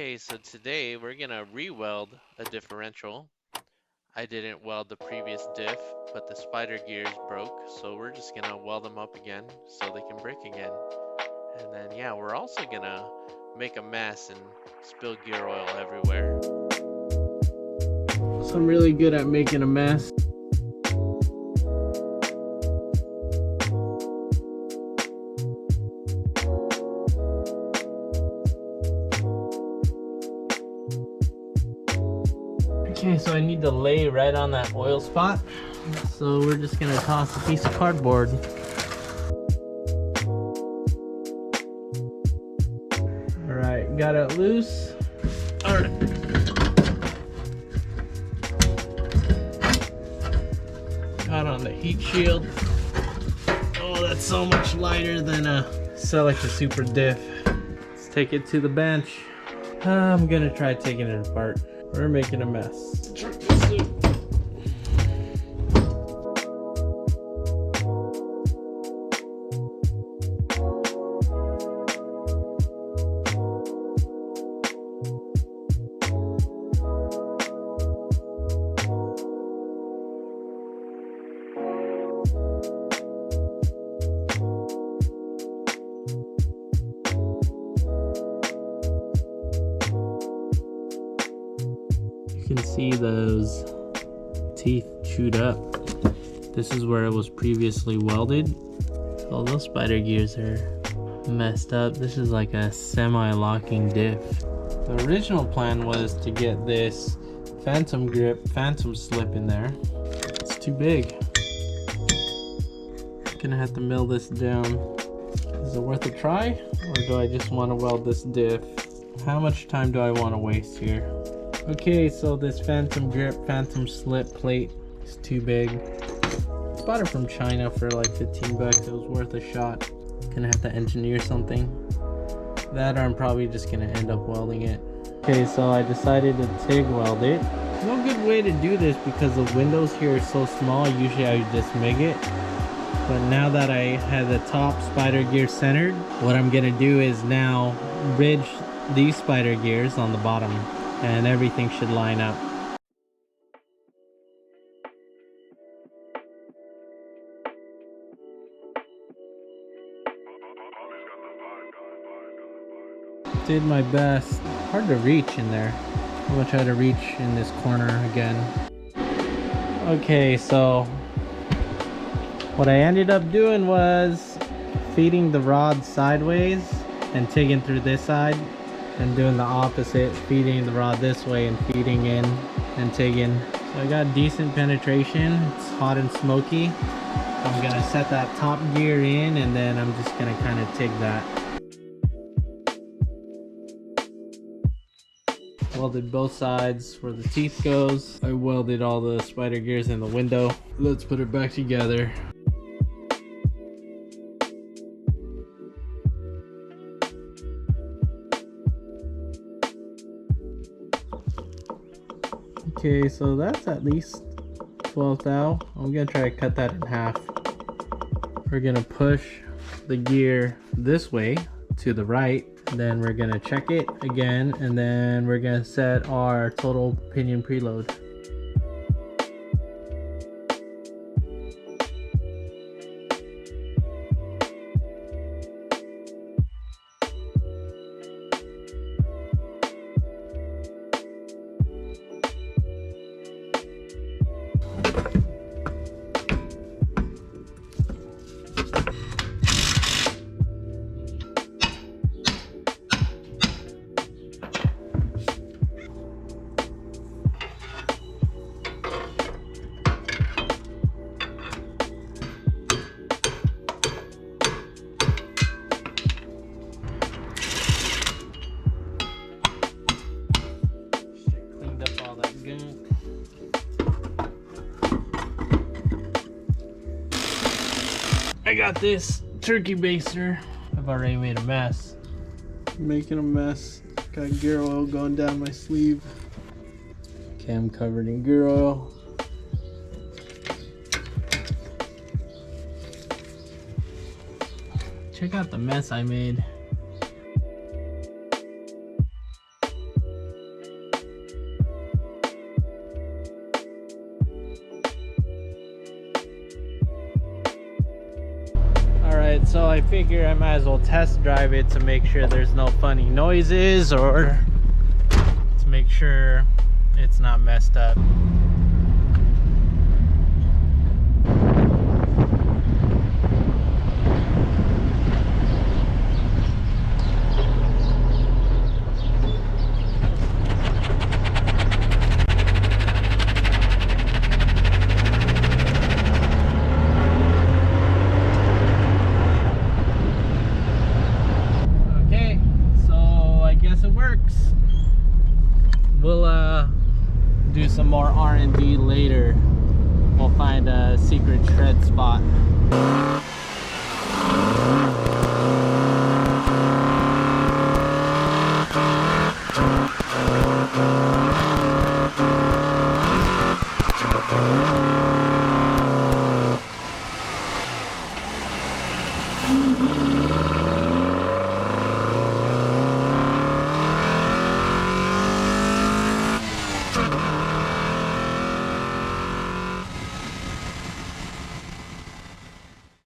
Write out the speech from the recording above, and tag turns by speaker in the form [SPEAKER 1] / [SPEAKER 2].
[SPEAKER 1] Okay, so today we're gonna re-weld a differential. I didn't weld the previous diff, but the spider gears broke, so we're just gonna weld them up again so they can break again. And then yeah, we're also gonna make a mess and spill gear oil everywhere.
[SPEAKER 2] So I'm really good at making a mess. Okay, so I need to lay right on that oil spot. So we're just gonna toss a piece of cardboard. Alright, got it loose. Alright. Got on the heat shield. Oh, that's so much lighter than a Celica Super Diff. Let's take it to the bench. I'm gonna try taking it apart. We're making a mess. You can see those teeth chewed up. This is where it was previously welded. All those spider gears are messed up. This is like a semi-locking diff. The original plan was to get this phantom slip in there. It's too big. Gonna have to mill this down. Is it worth a try, or do I just want to weld this diff? How much time do I want to waste here? Okay, so this phantom slip plate is too big. Bought it from China for like 15 bucks. It was worth a shot. Gonna have to engineer something. That, or I'm probably just gonna end up welding it. Okay, so I decided to TIG weld it. No good way to do this because the windows here are so small. Usually I would just MIG it. But now that I have the top spider gear centered, what I'm gonna do is now bridge these spider gears on the bottom, and everything should line up. Did my best. Hard to reach in there. I'm gonna try to reach in this corner again. Okay, so what I ended up doing was feeding the rod sideways and TIGging through this side, and doing the opposite, feeding the rod this way and feeding in and TIGging. So I got decent penetration. It's hot and smoky. I'm gonna set that top gear in, and then I'm just gonna kind of TIG that. Welded both sides where the teeth goes. I welded all the spider gears in the window. Let's put it back together. Okay, so that's at least 12 thou. I'm gonna try to cut that in half. We're gonna push the gear this way to the right, then we're gonna check it again, and then we're gonna set our total pinion preload. I got this turkey baster. I've already made a mess. Making a mess. Got gear oil going down my sleeve. Okay, I'm covered in gear oil. Check out the mess I made. so I figure I might as well test drive it to make sure there's no funny noises, or to make sure it's not messed up. We'll do some more R&D later. We'll find a secret shred spot.